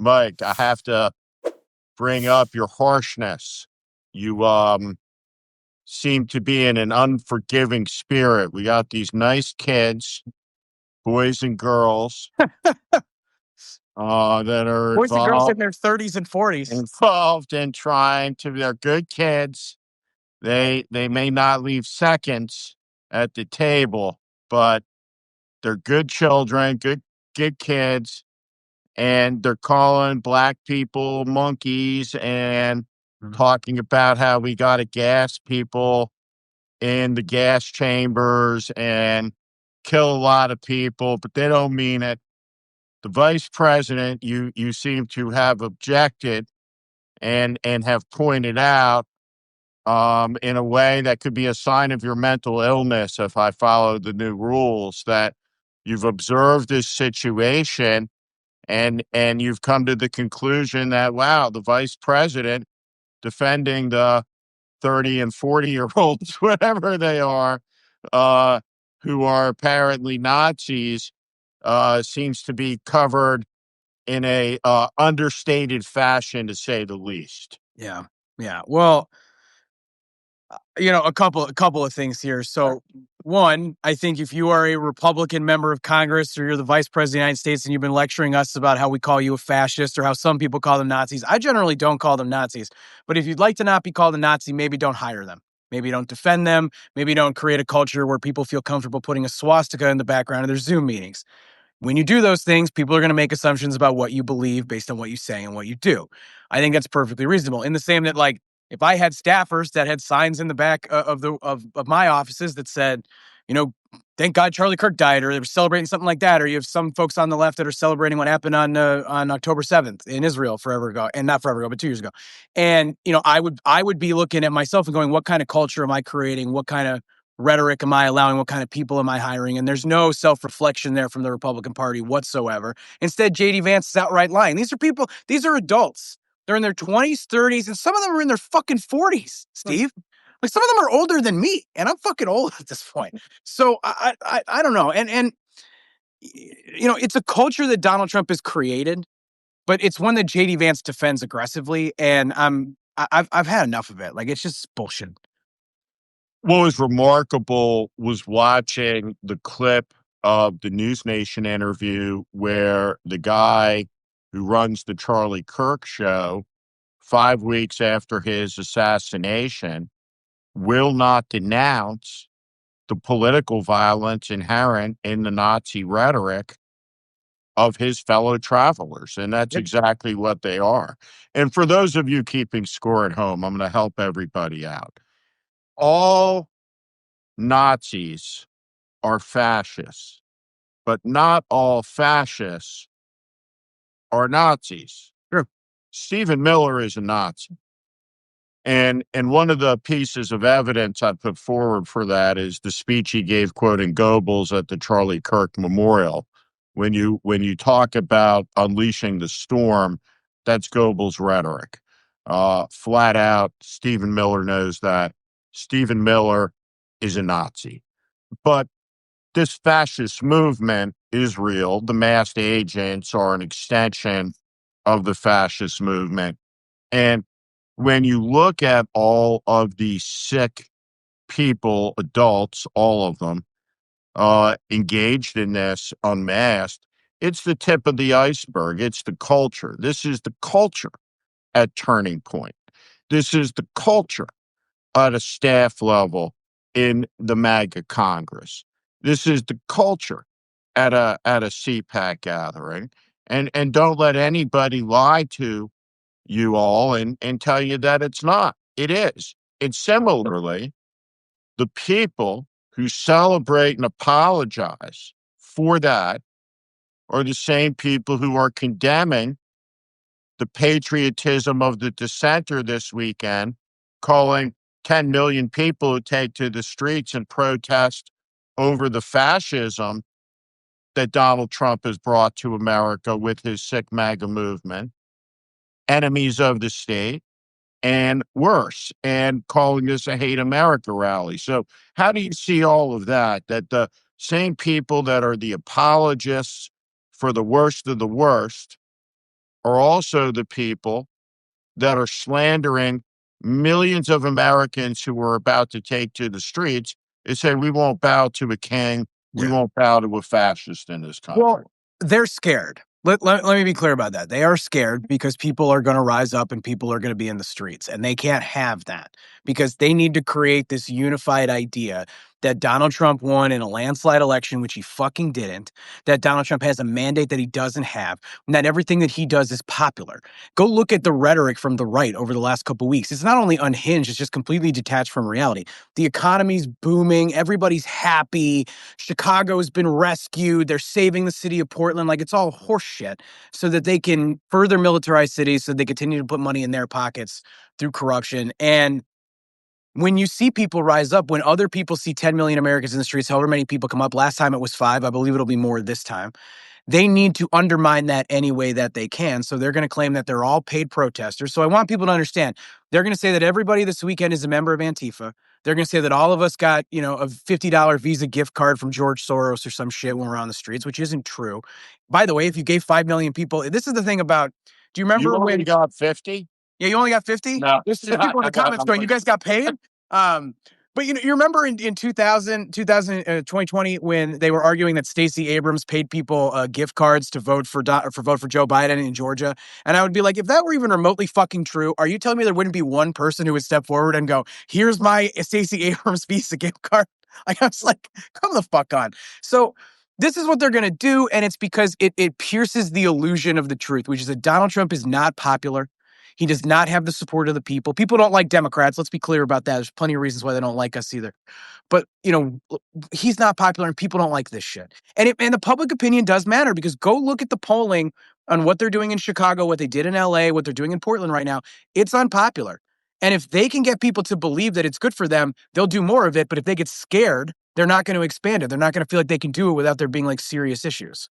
Mike, I have to bring up your harshness. You seem to be in an unforgiving spirit. We got these nice kids, boys and girls, that are Boys and girls in their 30s and 40s. involved in trying to. They're good kids. They may not leave seconds at the table, but they're good children, good kids, and they're calling black people monkeys and talking about how we got to gas people in the gas chambers and kill a lot of people, but they don't mean it. The vice president, you seem to have objected and have pointed out, in a way that could be a sign of your mental illness if I follow the new rules, that you've observed this situation and you've come to the conclusion that, wow, the vice president defending the 30 and 40-year-olds, whatever they are, who are apparently Nazis, seems to be covered in a understated fashion, to say the least. Yeah. Yeah. Well, a couple of things here. So, one, I think if you are a Republican member of Congress or you're the vice president of the United States and you've been lecturing us about how we call you a fascist or how some people call them Nazis, I generally don't call them Nazis. But if you'd like to not be called a Nazi, maybe don't hire them. Maybe don't defend them. Maybe don't create a culture where people feel comfortable putting a swastika in the background of their Zoom meetings. When you do those things, people are going to make assumptions about what you believe based on what you say and what you do. I think that's perfectly reasonable. In the same that, like, if I had staffers that had signs in the back of my offices that said, thank God Charlie Kirk died, or they were celebrating something like that, or you have some folks on the left that are celebrating what happened on October 7th in Israel forever ago, and not forever ago, but 2 years ago. And I would be looking at myself and going, what kind of culture am I creating? What kind of rhetoric am I allowing? What kind of people am I hiring? And there's no self-reflection there from the Republican Party whatsoever. Instead, J.D. Vance is outright lying. These are adults. They're in their 20s, 30s, and some of them are in their fucking 40s, Steve. Like, some of them are older than me, and I'm fucking old at this point. So I don't know. And it's a culture that Donald Trump has created, but it's one that J.D. Vance defends aggressively, and I've had enough of it. Like, it's just bullshit. What was remarkable was watching the clip of the News Nation interview where the guy who runs the Charlie Kirk show 5 weeks after his assassination will not denounce the political violence inherent in the Nazi rhetoric of his fellow travelers. And that's exactly what they are. And for those of you keeping score at home, I'm going to help everybody out. All Nazis are fascists, but not all fascists are Nazis. Sure. Stephen Miller is a Nazi. And one of the pieces of evidence I put forward for that is the speech he gave quoting Goebbels at the Charlie Kirk Memorial. When you talk about unleashing the storm, that's Goebbels' rhetoric. Flat out, Stephen Miller knows that. Stephen Miller is a Nazi. But this fascist movement is real. The masked agents are an extension of the fascist movement. And when you look at all of these sick people, adults, all of them, engaged in this unmasked, it's the tip of the iceberg. It's the culture. This is the culture at Turning Point. This is the culture at a staff level in the MAGA Congress. This is the culture at a CPAC gathering. And don't let anybody lie to you all and tell you that it's not. It is. And similarly, the people who celebrate and apologize for that are the same people who are condemning the patriotism of the dissenter this weekend, calling 10 million people who take to the streets and protest over the fascism that Donald Trump has brought to America with his sick MAGA movement, enemies of the state, and worse, and calling this a hate America rally. So how do you see all of that? That the same people that are the apologists for the worst of the worst are also the people that are slandering millions of Americans who are about to take to the streets and say, we won't bow to a king. We won't bow to a fascist in this country. Well, they're scared. Let me be clear about that. They are scared because people are going to rise up and people are going to be in the streets. And they can't have that because they need to create this unified idea that Donald Trump won in a landslide election, which he fucking didn't, that Donald Trump has a mandate that he doesn't have, and that everything that he does is popular. Go look at the rhetoric from the right over the last couple of weeks. It's not only unhinged, it's just completely detached from reality. The economy's booming. Everybody's happy. Chicago's been rescued. They're saving the city of Portland. Like, it's all horseshit so that they can further militarize cities so they continue to put money in their pockets through corruption. And when you see people rise up, when other people see 10 million Americans in the streets, however many people come up, last time it was 5, I believe it'll be more this time. They need to undermine that any way that they can. So they're going to claim that they're all paid protesters. So I want people to understand, they're going to say that everybody this weekend is a member of Antifa. They're going to say that all of us got, a $50 Visa gift card from George Soros or some shit when we're on the streets, which isn't true. By the way, if you gave 5 million people, this is the thing about, do you remember You when only got 50? yeah, you only got 50? No. There's people in the comments going, you guys got paid? But you remember in 2020 when they were arguing that Stacey Abrams paid people gift cards to vote for Joe Biden in Georgia? And I would be like, if that were even remotely fucking true, are you telling me there wouldn't be one person who would step forward and go, here's my Stacey Abrams Visa gift card? Like, I was like, come the fuck on. So this is what they're going to do, and it's because it pierces the illusion of the truth, which is that Donald Trump is not popular. He does not have the support of the people. People don't like Democrats. Let's be clear about that. There's plenty of reasons why they don't like us either. But, he's not popular and people don't like this shit. And the public opinion does matter because go look at the polling on what they're doing in Chicago, what they did in LA, what they're doing in Portland right now. It's unpopular. And if they can get people to believe that it's good for them, they'll do more of it. But if they get scared, they're not going to expand it. They're not going to feel like they can do it without there being like serious issues.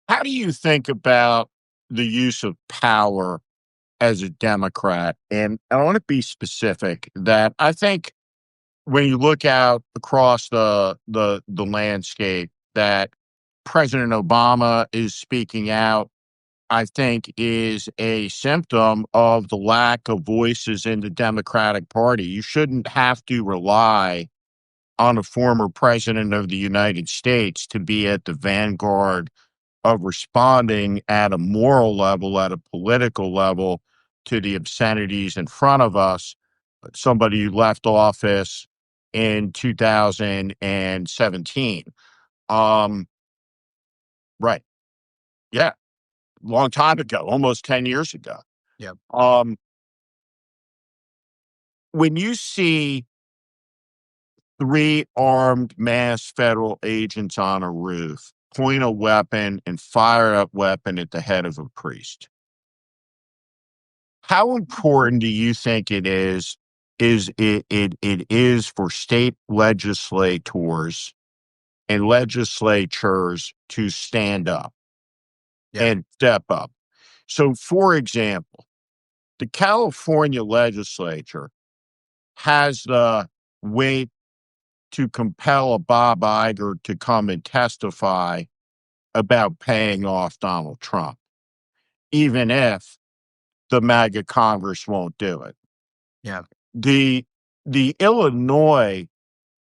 How do you think about the use of power as a Democrat? And I want to be specific that I think when you look out across the landscape, that President Obama is speaking out, I think is a symptom of the lack of voices in the Democratic Party. You shouldn't have to rely on a former president of the United States to be at the vanguard of responding at a moral level, at a political level, to the obscenities in front of us. Somebody who left office in 2017. Right. Yeah. Long time ago, almost 10 years ago. Yeah. When you see 3 armed mass federal agents on a roof point a weapon and fire a weapon at the head of a priest, how important do you think it is for state legislators and legislatures to stand up and step up? So, for example, the California legislature has the weight to compel a Bob Iger to come and testify about paying off Donald Trump, even if the MAGA Congress won't do it. Yeah. The Illinois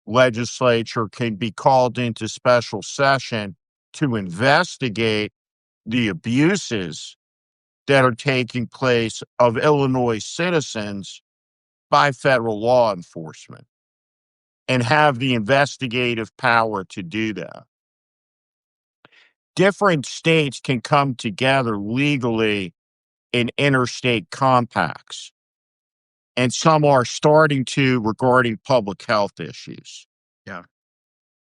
legislature can be called into special session to investigate the abuses that are taking place of Illinois citizens by federal law enforcement and have the investigative power to do that. Different states can come together legally in interstate compacts, and some are starting to regarding public health issues. Yeah.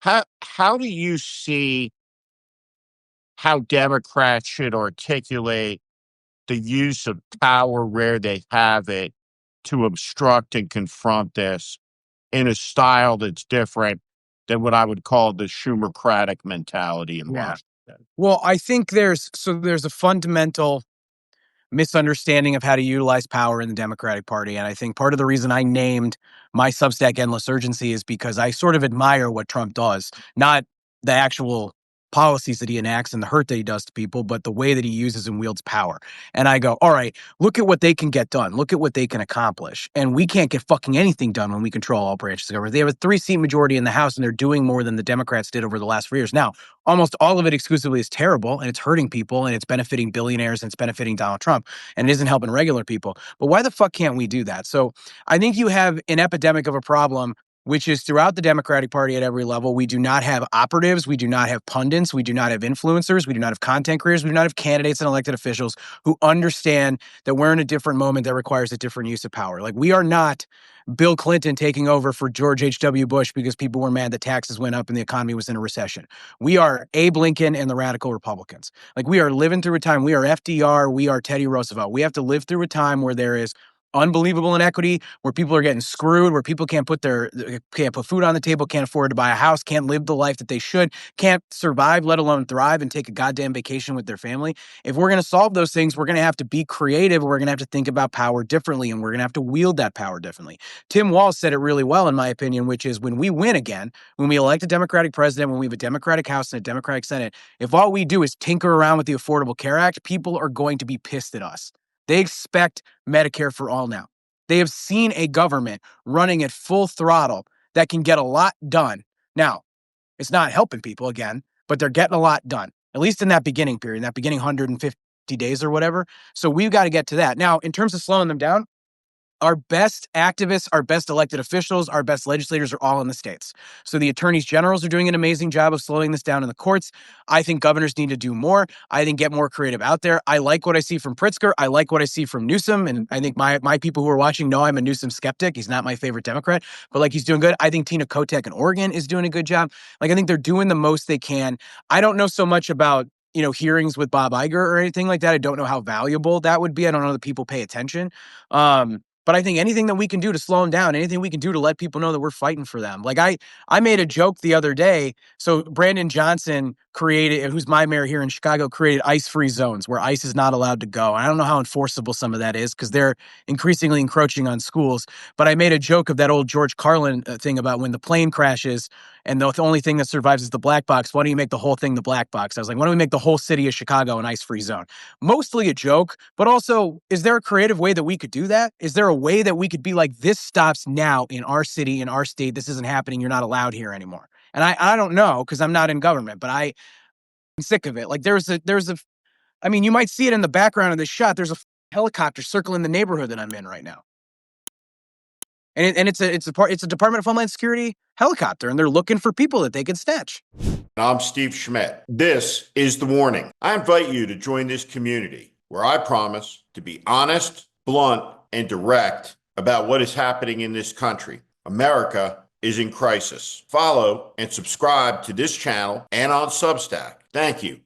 How do you see how Democrats should articulate the use of power where they have it to obstruct and confront this in a style that's different than what I would call the Schumercratic mentality in Washington? Well, I think there's a fundamental misunderstanding of how to utilize power in the Democratic Party. And I think part of the reason I named my Substack Endless Urgency is because I sort of admire what Trump does, not the actual policies that he enacts and the hurt that he does to people, but the way that he uses and wields power. And I go, all right, look at what they can get done. Look at what they can accomplish. And we can't get fucking anything done when we control all branches of government. They have a 3-seat majority in the House, and they're doing more than the Democrats did over the last 4 years. Now, almost all of it exclusively is terrible, and it's hurting people, and it's benefiting billionaires, and it's benefiting Donald Trump, and it isn't helping regular people. But why the fuck can't we do that? So I think you have an epidemic of a problem, which is throughout the Democratic Party at every level. We do not have operatives. We do not have pundits. We do not have influencers. We do not have content creators. We do not have candidates and elected officials who understand that we're in a different moment that requires a different use of power. Like, we are not Bill Clinton taking over for George H.W. Bush because people were mad that taxes went up and the economy was in a recession. We are Abe Lincoln and the radical Republicans. Like, we are living through a time. We are FDR. We are Teddy Roosevelt. We have to live through a time where there is unbelievable inequity, where people are getting screwed, where people can't put food on the table, can't afford to buy a house, can't live the life that they should, can't survive, let alone thrive and take a goddamn vacation with their family. If we're going to solve those things, we're going to have to be creative. We're going to have to think about power differently, and we're going to have to wield that power differently. Tim Walz said it really well, in my opinion, which is when we win again, when we elect a Democratic president, when we have a Democratic House and a Democratic Senate, if all we do is tinker around with the Affordable Care Act, people are going to be pissed at us. They expect Medicare for all now. They have seen a government running at full throttle that can get a lot done. Now, it's not helping people again, but they're getting a lot done, at least in that beginning period, in that beginning 150 days or whatever. So we've got to get to that. Now, in terms of slowing them down, our best activists, our best elected officials, our best legislators are all in the states. So the attorneys generals are doing an amazing job of slowing this down in the courts. I think governors need to do more. I think get more creative out there. I like what I see from Pritzker. I like what I see from Newsom. And I think my people who are watching know I'm a Newsom skeptic. He's not my favorite Democrat, but like, he's doing good. I think Tina Kotek in Oregon is doing a good job. Like, I think they're doing the most they can. I don't know so much about, hearings with Bob Iger or anything like that. I don't know how valuable that would be. I don't know that people pay attention. But I think anything that we can do to slow them down, anything we can do to let people know that we're fighting for them. Like, I made a joke the other day. So Brandon Johnson created, who's my mayor here in Chicago, created ice-free zones where ICE is not allowed to go. I don't know how enforceable some of that is because they're increasingly encroaching on schools. But I made a joke of that old George Carlin thing about when the plane crashes and the only thing that survives is the black box. Why don't you make the whole thing the black box? I was like, why don't we make the whole city of Chicago an ice-free zone? Mostly a joke, but also, is there a creative way that we could do that? Is there a way that we could be like, this stops now in our city, in our state, this isn't happening, you're not allowed here anymore? And I don't know, because I'm not in government, but I'm sick of it. Like, I mean, you might see it in the background of this shot. There's a helicopter circling the neighborhood that I'm in right now. And it's a Department of Homeland Security helicopter, and they're looking for people that they can snatch. I'm Steve Schmidt. This is The Warning. I invite you to join this community where I promise to be honest, blunt, and direct about what is happening in this country. America is in crisis. Follow and subscribe to this channel and on Substack. Thank you.